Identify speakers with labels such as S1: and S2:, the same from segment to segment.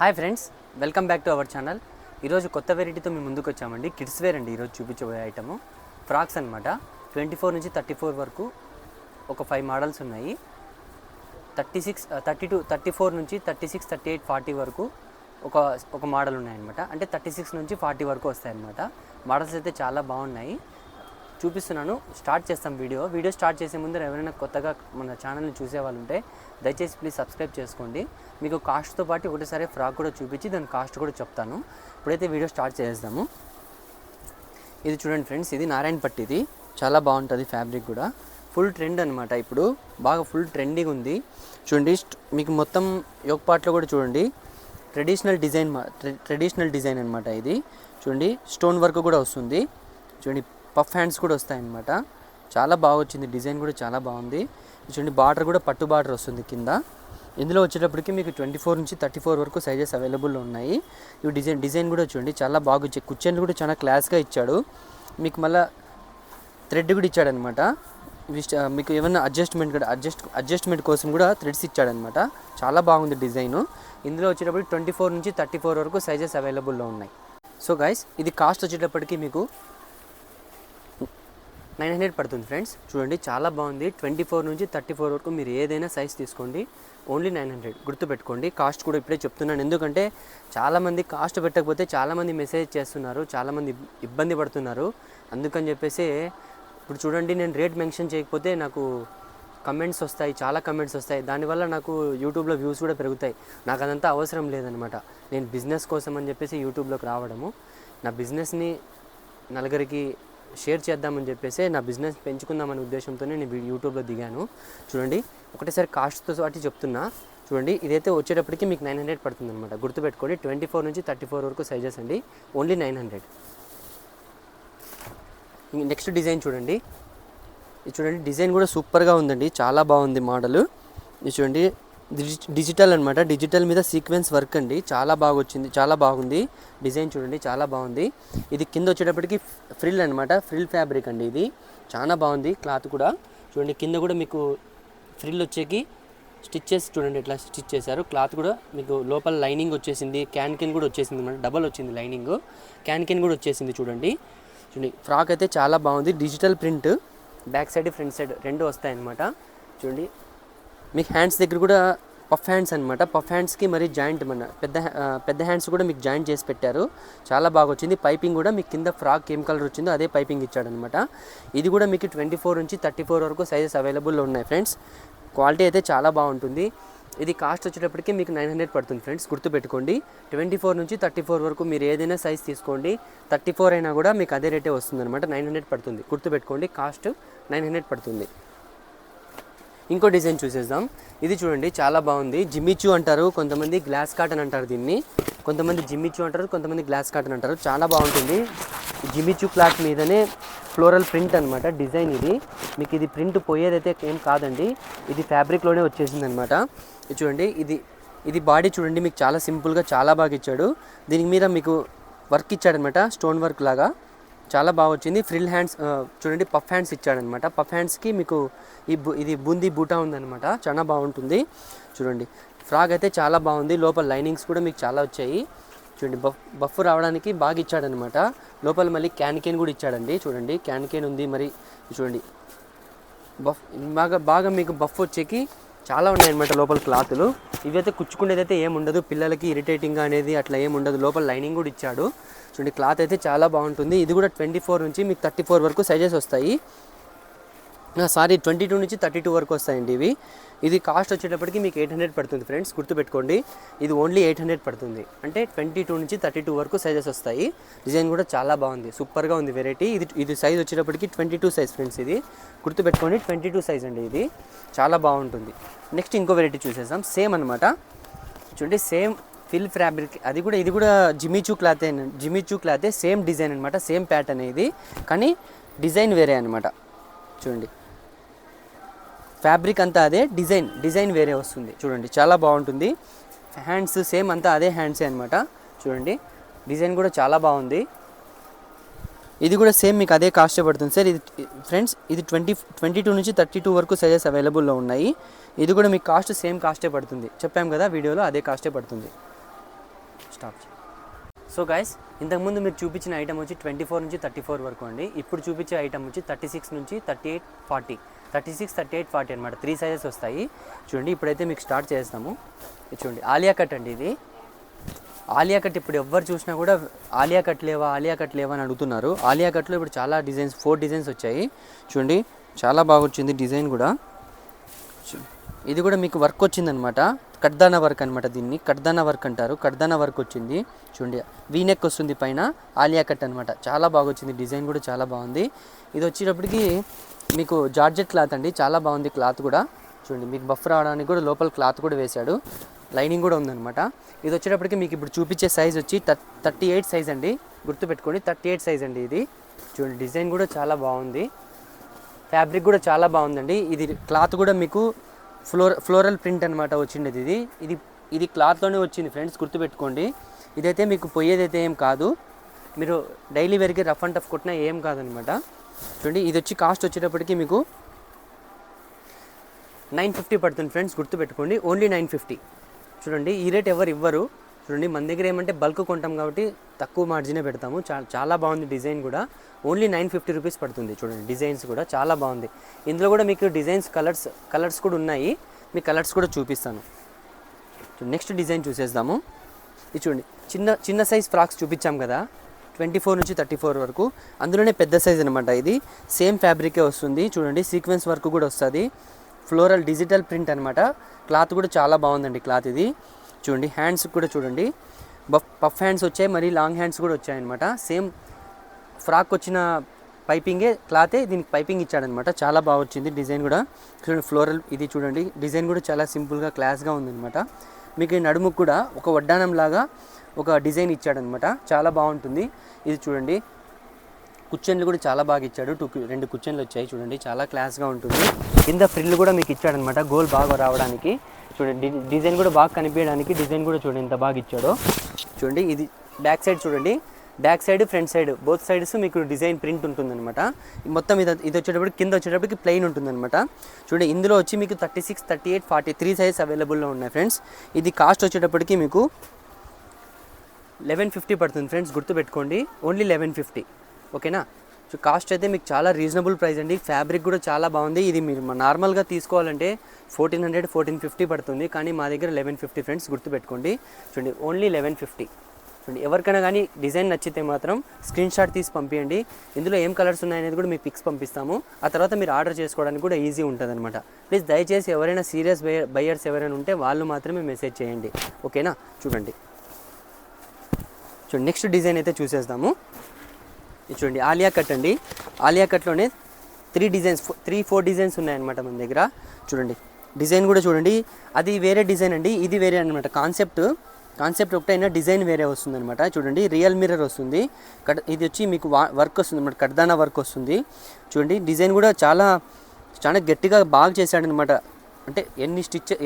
S1: Hi friends, welcome back to our channel. ఈరోజు కొత్త వెరైటీతో మేము ముందుకు వచ్చామండి. కిడ్స్ వేర్ అండి ఈరోజు చూపించబోయే ఐటము. ఫ్రాక్స్ అనమాట. 24 నుంచి 34 వరకు ఒక 5 మోడల్స్ ఉన్నాయి. 34 నుంచి 36, 38, 40 వరకు ఒక మోడల్ ఉన్నాయన్నమాట. అంటే 36 నుంచి 40 వరకు వస్తాయన్నమాట. మోడల్స్ అయితే చాలా బాగున్నాయి, చూపిస్తున్నాను. స్టార్ట్ చేస్తాం వీడియో స్టార్ట్ చేసే ముందు ఎవరైనా కొత్తగా మన ఛానల్ని చూసే వాళ్ళు ఉంటే దయచేసి ప్లీజ్ సబ్స్క్రైబ్ చేసుకోండి. మీకు కాస్ట్తో పాటు ఒకటేసారి ఫ్రాక్ కూడా చూపించి దాని కాస్ట్ కూడా చెప్తాను. ఇప్పుడైతే వీడియో స్టార్ట్ చేద్దాము. ఇది చూడండి ఫ్రెండ్స్, ఇది నారాయణ పట్టు. ఇది చాలా బాగుంటుంది, ఫ్యాబ్రిక్ కూడా ఫుల్ ట్రెండ్ అనమాట. ఇప్పుడు బాగా ఫుల్ ట్రెండింగ్ ఉంది. చూడండి, మీకు మొత్తం యోక్ పార్ట్లో కూడా చూడండి ట్రెడిషనల్ డిజైన్ అనమాట. ఇది చూడండి, స్టోన్ వర్క్ కూడా వస్తుంది. చూడండి, పఫ్ హ్యాండ్స్ కూడా వస్తాయన్నమాట. చాలా బాగా వచ్చింది, డిజైన్ కూడా చాలా బాగుంది. చూడండి, బార్డర్ కూడా పట్టు బార్డర్ వస్తుంది కింద. ఇందులో వచ్చేటప్పటికి మీకు 24 నుంచి 34 వరకు సైజెస్ అవైలబుల్లో ఉన్నాయి. ఇవి డిజైన్ కూడా చూడండి చాలా బాగా వచ్చాయి. కుర్చీలు కూడా చాలా క్లాస్గా ఇచ్చాడు. మీకు మళ్ళీ థ్రెడ్ కూడా ఇచ్చాడనమాట. మీకు ఏమన్నా అడ్జస్ట్మెంట్ కోసం కూడా థ్రెడ్స్ ఇచ్చాడనమాట. చాలా బాగుంది డిజైను. ఇందులో వచ్చేటప్పటికి 24 నుంచి 34 వరకు సైజెస్ అవైలబుల్లో ఉన్నాయి. సో గైస్, ఇది కాస్ట్ వచ్చేటప్పటికి మీకు 900 పడుతుంది ఫ్రెండ్స్. చూడండి, చాలా బాగుంది. 24 నుంచి 34 వరకు మీరు ఏదైనా సైజ్ తీసుకోండి, ఓన్లీ 900. గుర్తుపెట్టుకోండి. కాస్ట్ కూడా ఇప్పుడే చెప్తున్నాను, ఎందుకంటే చాలామంది కాస్ట్ పెట్టకపోతే చాలామంది మెసేజ్ చేస్తున్నారు, చాలామంది ఇబ్బంది పడుతున్నారు. అందుకని చెప్పేసి ఇప్పుడు చూడండి, నేను రేట్ మెన్షన్ చేయకపోతే నాకు కమెంట్స్ వస్తాయి, చాలా కమెంట్స్ వస్తాయి. దానివల్ల నాకు యూట్యూబ్లో వ్యూస్ కూడా పెరుగుతాయి. నాకు అదంతా అవసరం లేదనమాట. నేను బిజినెస్ కోసం అని చెప్పేసి యూట్యూబ్లోకి రావడము, నా బిజినెస్ని నలుగురికి షేర్ చేద్దామని చెప్పేసి, నా బిజినెస్ పెంచుకుందామనే ఉద్దేశంతోనే నేను యూట్యూబ్లో దిగాను. చూడండి, ఒకటేసారి కాస్ట్తో పాటు చెప్తున్నా. చూడండి, ఇదైతే వచ్చేటప్పటికి మీకు 900 పడుతుంది అనమాట. గుర్తుపెట్టుకోండి, 24 నుంచి 34 వరకు సైజెస్ అండి, ఓన్లీ 900. నెక్స్ట్ డిజైన్ చూడండి. ఇది చూడండి, డిజైన్ కూడా సూపర్గా ఉందండి, చాలా బాగుంది మోడల్. ఇది చూడండి, డిజిటల్ అనమాట. డిజిటల్ మీద సీక్వెన్స్ వర్క్ అండి, చాలా బాగా వచ్చింది, చాలా బాగుంది డిజైన్. చూడండి, చాలా బాగుంది. ఇది కింద వచ్చేటప్పటికి ఫ్రిల్ అనమాట, ఫ్రిల్ ఫ్యాబ్రిక్ అండి. ఇది చాలా బాగుంది. క్లాత్ కూడా చూడండి, కింద కూడా మీకు ఫ్రిల్ వచ్చేకి స్టిచ్చెస్ చూడండి ఎట్లా స్టిచ్ చేశారు. క్లాత్ కూడా మీకు లోపల లైనింగ్ వచ్చేసింది, క్యాన్ కూడా వచ్చేసింది అనమాట. డబల్ వచ్చింది లైనింగ్, క్యాన్ కూడా వచ్చేసింది. చూడండి, ఫ్రాక్ అయితే చాలా బాగుంది. Digital print, back side front side రెండు వస్తాయన్నమాట. చూడండి, మీకు హ్యాండ్స్ దగ్గర కూడా పఫ్ హ్యాండ్స్ అనమాట. పఫ్ హ్యాండ్స్కి మరి జాయింట్ మన పెద్ద హ్యాండ్స్ కూడా మీకు జాయింట్ చేసి పెట్టారు. చాలా బాగా వచ్చింది. పైపింగ్ కూడా మీకు కింద ఫ్రాక్ ఏం కలర్ వచ్చిందో అదే పైపింగ్ ఇచ్చాడనమాట. ఇది కూడా మీకు 24 నుంచి 34 వరకు సైజెస్ అవైలబుల్లో ఉన్నాయి ఫ్రెండ్స్. క్వాలిటీ అయితే చాలా బాగుంటుంది. ఇది కాస్ట్ వచ్చేటప్పటికి మీకు 900 పడుతుంది ఫ్రెండ్స్. గుర్తుపెట్టుకోండి, 24 నుంచి 34 వరకు మీరు ఏదైనా సైజ్ తీసుకోండి. 34 అయినా కూడా మీకు అదే రేటే వస్తుంది అనమాట. 900 పడుతుంది. గుర్తుపెట్టుకోండి, కాస్ట్ 900 పడుతుంది. ఇంకో డిజైన్ చూసేద్దాం. ఇది చూడండి, చాలా బాగుంది. జిమ్మిచూ అంటారు కొంతమంది, గ్లాస్ కాటన్ అంటారు దీన్ని. కొంతమంది జిమ్మిచూ అంటారు, కొంతమంది గ్లాస్ కాటన్ అంటారు. చాలా బాగుంటుంది. జిమ్మిచూ క్లాత్ మీదనే ఫ్లోరల్ ప్రింట్ అనమాట డిజైన్. ఇది మీకు ఇది ప్రింట్ పోయేదైతే ఏం కాదండి, ఇది ఫ్యాబ్రిక్లోనే వచ్చేసింది అనమాట. ఇది చూడండి, ఇది బాడీ చూడండి, మీకు చాలా సింపుల్గా చాలా బాగా ఇచ్చాడు. దీని మీద మీకు వర్క్ ఇచ్చాడనమాట, స్టోన్ వర్క్ లాగా. చాలా బాగా వచ్చింది. ఫ్రిల్ హ్యాండ్స్ చూడండి, పఫ్ హ్యాండ్స్ ఇచ్చాడనమాట. పఫ్ హ్యాండ్స్కి మీకు ఇది బూందీ బూటా ఉందనమాట. చాలా బాగుంటుంది. చూడండి, ఫ్రాక్ అయితే చాలా బాగుంది. లోపల లైనింగ్స్ కూడా మీకు చాలా వచ్చాయి. చూడండి, బఫ్ రావడానికి బాగా ఇచ్చాడనమాట. లోపల మళ్ళీ క్యాన్ కూడా ఇచ్చాడండి. చూడండి, క్యాన్ ఉంది. మరి చూడండి, బఫ్ బాగా మీకు బఫ్ వచ్చేకి చాలా ఉన్నాయన్నమాట లోపల క్లాతులు. ఇవైతే కుచ్చుకునేదైతే ఏముండదు, పిల్లలకి ఇరిటేటింగ్గా అనేది అట్లా ఏముండదు. లోపల లైనింగ్ కూడా ఇచ్చాడు. చూడండి, క్లాత్ అయితే చాలా బాగుంటుంది. ఇది కూడా 24 నుంచి మీకు 34 వరకు సైజెస్ వస్తాయి. 22 నుంచి 32 వరకు వస్తాయండి ఇవి. ఇది కాస్ట్ వచ్చేటప్పటికి మీకు 800 పడుతుంది ఫ్రెండ్స్. గుర్తుపెట్టుకోండి, ఇది ఓన్లీ 800 పడుతుంది. అంటే 22 నుంచి 32 వరకు సైజెస్ వస్తాయి. డిజైన్ కూడా చాలా బాగుంది, సూపర్గా ఉంది వెరైటీ. ఇది సైజ్ వచ్చేటప్పటికి 22 సైజ్ ఫ్రెండ్స్. ఇది గుర్తుపెట్టుకోండి, 22 సైజ్ అండి. ఇది చాలా బాగుంటుంది. నెక్స్ట్ ఇంకో వెరైటీ చూసేసాం. సేమ్ అనమాట. చూడండి, సేమ్ ఫిల్ ఫ్యాబ్రిక్. ఇది కూడా జిమ్మిచూ క్లాతే, సేమ్ డిజైన్ అనమాట, సేమ్ ప్యాటర్న్ ఇది, కానీ డిజైన్ వేరే అనమాట. చూడండి, ఫ్యాబ్రిక్ అంతా అదే, డిజైన్ వేరే వస్తుంది. చూడండి, చాలా బాగుంటుంది. హ్యాండ్స్ సేమ్ అంతా అదే హ్యాండ్సే అనమాట. చూడండి, డిజైన్ కూడా చాలా బాగుంది. ఇది కూడా సేమ్ మీకు అదే కాస్ట్ పడుతుంది సార్. ఇది ఫ్రెండ్స్, ఇది 22 నుంచి 32 వరకు సైజెస్ అవైలబుల్లో ఉన్నాయి. ఇది కూడా మీకు కాస్ట్ సేమ్ కాస్టే పడుతుంది. చెప్పాం కదా వీడియోలో, అదే కాస్టే పడుతుంది. స్టాప్. సో గైస్, ఇంతకుముందు మీరు చూపించిన ఐటమ్ వచ్చి 24 నుంచి 34 వరకు అండి. ఇప్పుడు చూపించే ఐటమ్ వచ్చి 36 నుంచి 38, 40, 36, 38, 40 అనమాట. 3 సైజెస్ వస్తాయి. చూడండి, ఇప్పుడైతే మీకు స్టార్ట్ చేస్తాము. ఇది చూడండి, ఆలియా కట్ అండి. ఇది ఆలియా కట్. ఇప్పుడు ఎవ్వరు చూసినా కూడా ఆలియా కట్ లేవా అని అడుగుతున్నారు. ఆలియా కట్లో ఇప్పుడు చాలా డిజైన్స్, 4 డిజైన్స్ వచ్చాయి. చూడండి, చాలా బాగా వచ్చింది డిజైన్ కూడా. ఇది కూడా మీకు వర్క్ వచ్చిందనమాట, కడ్దానా వర్క్ అనమాట. దీన్ని కడ్దానా వర్క్ అంటారు. కడ్దానా వర్క్ వచ్చింది. చూడండి, వీనెక్ వస్తుంది పైన, ఆలియా కట్ అనమాట. చాలా బాగా వచ్చింది డిజైన్ కూడా, చాలా బాగుంది. ఇది వచ్చేటప్పటికి మీకు జార్జెట్ క్లాత్ అండి, చాలా బాగుంది క్లాత్ కూడా. చూడండి, మీకు బఫ్ రావడానికి కూడా లోపల క్లాత్ కూడా వేశాడు, లైనింగ్ కూడా ఉందన్నమాట. ఇది వచ్చేటప్పటికి మీకు ఇప్పుడు చూపించే సైజ్ వచ్చి 38 సైజ్ అండి. గుర్తుపెట్టుకోండి, 38 సైజ్ అండి ఇది. చూడండి, డిజైన్ కూడా చాలా బాగుంది, ఫ్యాబ్రిక్ కూడా చాలా బాగుందండి. ఇది క్లాత్ కూడా మీకు ఫ్లోరల్ ప్రింట్ అనమాట వచ్చిండేది. ఇది క్లాత్లోనే వచ్చింది ఫ్రెండ్స్, గుర్తుపెట్టుకోండి. ఇదైతే మీకు పోయేదైతే ఏం కాదు, మీరు డైలీ వేర్కి రఫ్ అండ్ టఫ్ కొట్టినా ఏం కాదనమాట. చూడండి, ఇది వచ్చి కాస్ట్ వచ్చేటప్పటికి మీకు 950 పడుతుంది ఫ్రెండ్స్, గుర్తుపెట్టుకోండి. ఓన్లీ 950. చూడండి, ఈ రేట్ ఎవరు ఇవ్వరు. చూడండి, మన దగ్గర ఏమంటే బల్క్ కొంటాం కాబట్టి తక్కువ మార్జినే పెడతాము. చాలా బాగుంది డిజైన్ కూడా. ఓన్లీ 950 రూపీస్ పడుతుంది. చూడండి, డిజైన్స్ కూడా చాలా బాగుంది. ఇందులో కూడా మీకు డిజైన్స్ కలర్స్ కూడా ఉన్నాయి. మీ కలర్స్ కూడా చూపిస్తాను. నెక్స్ట్ డిజైన్ చూసేద్దాము. ఇది చూడండి, చిన్న సైజ్ ఫ్రాక్స్ చూపించాం కదా, 24 నుంచి 34 వరకు. అందులోనే పెద్ద సైజ్ అనమాట. ఇది సేమ్ ఫ్యాబ్రికే వస్తుంది. చూడండి, సీక్వెన్స్ వర్క్ కూడా వస్తుంది. ఫ్లోరల్ డిజిటల్ ప్రింట్ అనమాట. క్లాత్ కూడా చాలా బాగుందండి క్లాత్ ఇది. చూడండి, హ్యాండ్స్ కూడా చూడండి, పఫ్ హ్యాండ్స్ వచ్చాయి, మరి లాంగ్ హ్యాండ్స్ కూడా వచ్చాయన్నమాట. సేమ్ ఫ్రాక్ వచ్చిన పైపింగే క్లాతే దీనికి పైపింగ్ ఇచ్చాడనమాట. చాలా బాగా వచ్చింది డిజైన్ కూడా. చూడండి, ఫ్లోరల్ ఇది చూడండి, డిజైన్ కూడా చాలా సింపుల్గా క్లాస్గా ఉందన్నమాట. మీకు ఈ నడుముకు కూడా ఒక వడ్డానం లాగా ఒక డిజైన్ ఇచ్చాడనమాట, చాలా బాగుంటుంది. ఇది చూడండి, కుచ్చన్లు కూడా చాలా బాగా ఇచ్చాడు. 2 కుచ్చన్లు వచ్చాయి. చూడండి, చాలా క్లాస్గా ఉంటుంది. కింద ఫ్రిల్ కూడా మీకు ఇచ్చాడనమాట, గోల్ బాగా రావడానికి. చూడండి, డిజైన్ కూడా బాగా కనిపించడానికి డిజైన్ కూడా చూడండి ఎంత బాగా ఇచ్చాడో. చూడండి, ఇది బ్యాక్ సైడ్ చూడండి, back side front side both sides మీకు డిజైన్ ప్రింట్ ఉంటుందన్నమాట. మొత్తం ఇది వచ్చేటప్పటికి కింద వచ్చేటప్పటికి ప్లెయిన్ ఉంటుందన్నమాట. చూడండి, ఇందులో వచ్చి మీకు 36, 38, 40 3 సైజెస్ అవైలబుల్లో ఉన్నాయి ఫ్రెండ్స్. ఇది కాస్ట్ వచ్చేటప్పటికి మీకు 1150 పడుతుంది ఫ్రెండ్స్, గుర్తుపెట్టుకోండి. ఓన్లీ 1150, ఓకేనా. సో కాస్ట్ అయితే మీకు చాలా రీజనబుల్ ప్రైస్ అండి. ఫ్యాబ్రిక్ కూడా చాలా బాగుంది. ఇది మీరు నార్మల్గా తీసుకోవాలంటే 1400, 1450 పడుతుంది, కానీ మా దగ్గర 1150 ఫ్రెండ్స్, గుర్తుపెట్టుకోండి. చూడండి, ఓన్లీ 1150. చూడండి, ఎవరికైనా కానీ డిజైన్ నచ్చితే మాత్రం స్క్రీన్ షాట్ తీసి పంపించండి. ఇందులో ఏం కలర్స్ ఉన్నాయనేది కూడా మీకు పిక్స్ పంపిస్తాము. ఆ తర్వాత మీరు ఆర్డర్ చేసుకోవడానికి కూడా ఈజీ ఉంటుంది అనమాట. ప్లీజ్ దయచేసి ఎవరైనా సీరియస్ బయర్స్ ఎవరైనా ఉంటే వాళ్ళు మాత్రమే మెసేజ్ చేయండి, ఓకేనా. చూడండి, నెక్స్ట్ డిజైన్ అయితే చూసేద్దాము. చూడండి, ఆలియా కట్ అండి. ఆలియా కట్లోనే 3-4 డిజైన్స్ ఉన్నాయన్నమాట మన దగ్గర. చూడండి, డిజైన్ కూడా చూడండి, అది వేరే డిజైన్ అండి, ఇది వేరే అనమాట. కాన్సెప్ట్ ఒకటైనా డిజైన్ వేరే వస్తుంది అనమాట. చూడండి, రియల్ మిర్రర్ వస్తుంది. ఇది వచ్చి మీకు వర్క్ వస్తుంది అనమాట, కడ్దానా వర్క్ వస్తుంది. చూడండి, డిజైన్ కూడా చాలా గట్టిగా బాగా చేశాడనమాట. అంటే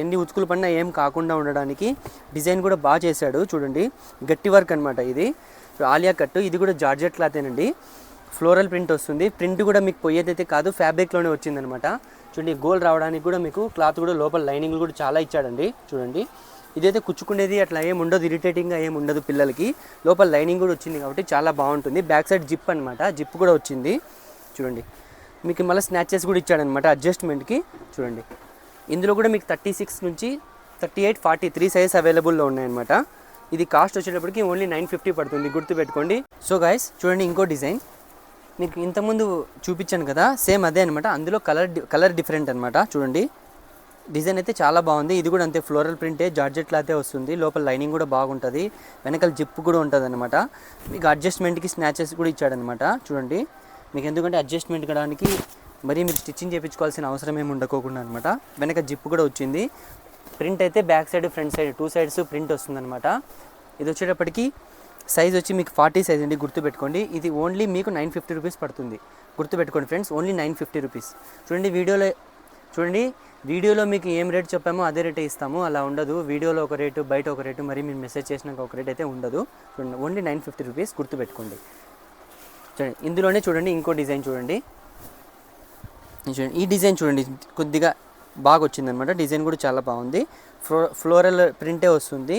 S1: ఎన్ని ఉతుకులు పడినా ఏం కాకుండా ఉండడానికి డిజైన్ కూడా బాగా చేశాడు. చూడండి, గట్టి వర్క్ అనమాట ఇది. ఆలియా కట్, ఇది కూడా జార్జెట్ క్లాతేనండి. ఫ్లోరల్ ప్రింట్ వస్తుంది. ప్రింట్ కూడా మీకు పోయేదైతే కాదు, ఫ్యాబ్రిక్లోనే వచ్చిందనమాట. చూడండి, గోల్ రావడానికి కూడా మీకు క్లాత్ కూడా లోపల లైనింగ్ కూడా చాలా ఇచ్చాడండి. చూడండి, ఇదైతే కుచ్చుకునేది అట్లా ఏం ఉండదు, ఇరిటేటింగ్గా ఏం ఉండదు పిల్లలకి. లోపల లైనింగ్ కూడా వచ్చింది కాబట్టి చాలా బాగుంటుంది. బ్యాక్ సైడ్ జిప్ అనమాట, జిప్ కూడా వచ్చింది. చూడండి, మీకు మళ్ళీ స్నాచెస్ కూడా ఇచ్చాడనమాట అడ్జస్ట్మెంట్కి. చూడండి, ఇందులో కూడా మీకు 36 నుంచి 38, 40 3 సైజెస్ అవైలబుల్లో ఉన్నాయన్నమాట. ఇది కాస్ట్ వచ్చేటప్పటికి ఓన్లీ 950 పడుతుంది, గుర్తుపెట్టుకోండి. సో గైస్, చూడండి, ఇంకో డిజైన్ మీకు ఇంతకుముందు చూపించాను కదా, సేమ్ అదే అనమాట. అందులో కలర్ డిఫరెంట్ అనమాట. చూడండి, డిజైన్ అయితే చాలా బాగుంది. ఇది కూడా అంతే, ఫ్లోరల్ ప్రింటే, జార్జెట్ క్లాతే వస్తుంది. లోపల లైనింగ్ కూడా బాగుంటుంది, వెనకాల జిప్ కూడా ఉంటుంది అనమాట. మీకు అడ్జస్ట్మెంట్కి స్నాచెస్ కూడా ఇచ్చాడనమాట. చూడండి, మీకు ఎందుకంటే అడ్జస్ట్మెంట్ కావడానికి మరి మీరు స్టిచ్చింగ్ చేయించుకోవాల్సిన అవసరం ఏమి ఉండకోకుండా అనమాట. వెనక జిప్ కూడా వచ్చింది. ప్రింట్ అయితే back side front side 2 sides print వస్తుందన్నమాట. ఇది వచ్చేటప్పటికి సైజ్ వచ్చి మీకు 40 సైజ్ అండి, గుర్తుపెట్టుకోండి. ఇది ఓన్లీ మీకు 950 రూపీస్ పడుతుంది, గుర్తుపెట్టుకోండి ఫ్రెండ్స్. Only 950 rupees. చూడండి, వీడియోలో మీకు ఏం రేట్ చెప్పామో అదే రేటే ఇస్తాము, అలా ఉండదు. వీడియోలో ఒక రేటు, బయట ఒక రేటు, మరి మీరు మెసేజ్ చేసినాక ఒక రేట్ అయితే ఉండదు. చూడండి, ఓన్లీ 950 రూపీస్, గుర్తుపెట్టుకోండి. చూడండి, ఇందులోనే చూడండి ఇంకో డిజైన్ చూడండి. ఈ డిజైన్ చూడండి, కొద్దిగా బాగా వచ్చిందనమాట. డిజైన్ కూడా చాలా బాగుంది. ఫ్లోరల్ ప్రింటే వస్తుంది.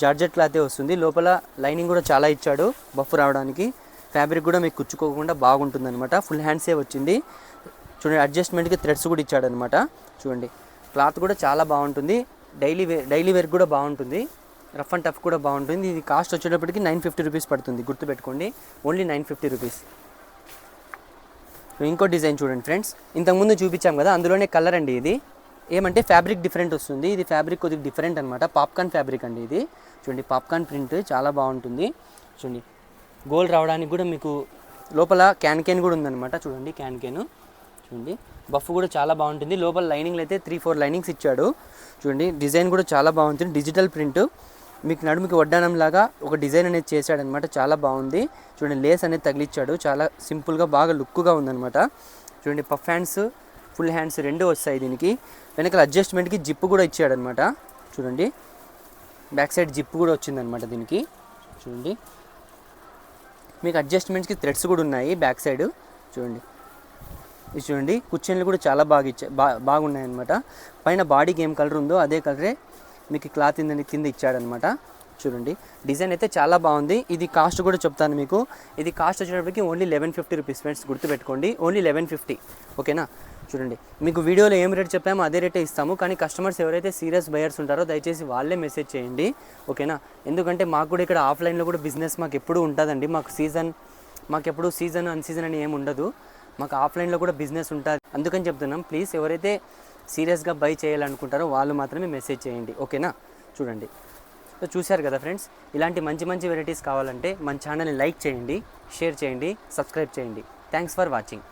S1: జార్జెట్ క్లాతే వస్తుంది. లోపల లైనింగ్ కూడా చాలా ఇచ్చాడు బఫ్ రావడానికి. ఫ్యాబ్రిక్ కూడా మీకు కుచ్చుకోకుండా బాగుంటుంది అనమాట. ఫుల్ హ్యాండ్సే వచ్చింది. చూడండి అడ్జస్ట్మెంట్కి థ్రెడ్స్ కూడా ఇచ్చాడనమాట. చూడండి క్లాత్ కూడా చాలా బాగుంటుంది. డైలీ వేర్ కూడా బాగుంటుంది. రఫ్ అండ్ టఫ్ కూడా బాగుంటుంది. ఇది కాస్ట్ వచ్చేటప్పటికి 950 రూపీస్ పడుతుంది, గుర్తుపెట్టుకోండి. Only 950 rupees. ఇంకో డిజైన్ చూడండి ఫ్రెండ్స్, ఇంతకుముందు చూపించాం కదా, అందులోనే కలర్ అండి. ఇది ఏమంటే ఫ్యాబ్రిక్ డిఫరెంట్ వస్తుంది. ఇది ఫ్యాబ్రిక్ కొద్దిగా డిఫరెంట్ అనమాట. పాప్కార్న్ ఫ్యాబ్రిక్ అండి ఇది. చూడండి పాప్కార్న్ ప్రింట్ చాలా బాగుంటుంది. చూడండి గోల్డ్ రావడానికి కూడా మీకు లోపల క్యాన్ కూడా ఉందన్నమాట. చూడండి క్యాన్ చూడండి బఫ్ కూడా చాలా బాగుంటుంది. లోపల లైనింగ్లు అయితే 3-4 లైనింగ్స్ ఇచ్చాడు. చూడండి డిజైన్ కూడా చాలా బాగుంటుంది. డిజిటల్ ప్రింట్ మీకు నడుముకి వడ్డానం లాగా ఒక డిజైన్ అనేది చేశాడనమాట. చాలా బాగుంది. చూడండి లేస్ అనేది తగిలిచ్చాడు. చాలా సింపుల్గా బాగా లుక్గా ఉందన్నమాట. చూడండి పఫ్ హ్యాండ్స్, ఫుల్ హ్యాండ్స్ రెండు వస్తాయి దీనికి. వెనకాల అడ్జస్ట్మెంట్కి జిప్ కూడా ఇచ్చాడనమాట. చూడండి బ్యాక్ సైడ్ జిప్ కూడా వచ్చిందనమాట దీనికి. చూడండి మీకు అడ్జస్ట్మెంట్స్కి థ్రెడ్స్ కూడా ఉన్నాయి బ్యాక్ సైడ్. చూడండి ఇది చూడండి కుర్చీలు కూడా చాలా బాగున్నాయి అనమాట. పైన బాడీకి ఏం కలర్ ఉందో అదే కలరే మీకు క్లాత్ కింద ఇచ్చాడనమాట. చూడండి డిజైన్ అయితే చాలా బాగుంది. ఇది కాస్ట్ కూడా చెప్తాను మీకు. ఇది కాస్ట్ వచ్చేటప్పటికి ఓన్లీ 1150 రూపీస్ ఫ్రెండ్స్, గుర్తుపెట్టుకోండి. ఓన్లీ 1150, ఓకేనా. చూడండి మీకు వీడియోలో ఏం రేట్ చెప్పామో అదే రేటే ఇస్తాము. కానీ కస్టమర్స్ ఎవరైతే సీరియస్ బయర్స్ ఉంటారో దయచేసి వాళ్ళే మెసేజ్ చేయండి, ఓకేనా. ఎందుకంటే మాకు కూడా ఇక్కడ ఆఫ్లైన్లో కూడా బిజినెస్ మాకు ఎప్పుడు ఉంటుందండి. మాకు ఎప్పుడు సీజన్ అన్సీజన్ అని ఏమి ఉండదు. మాకు ఆఫ్లైన్లో కూడా బిజినెస్ ఉంటుంది. అందుకని చెప్తున్నాం, ప్లీజ్ ఎవరైతే సీరియస్గా బై చేయాలనుకుంటారో వాళ్ళు మాత్రమే మెసేజ్ చేయండి, ఓకేనా. చూడండి సో చూశారు కదా ఫ్రెండ్స్, ఇలాంటి మంచి వెరైటీస్ కావాలంటే మన ఛానల్ని లైక్ చేయండి, షేర్ చేయండి, సబ్స్క్రైబ్ చేయండి. Thanks for watching.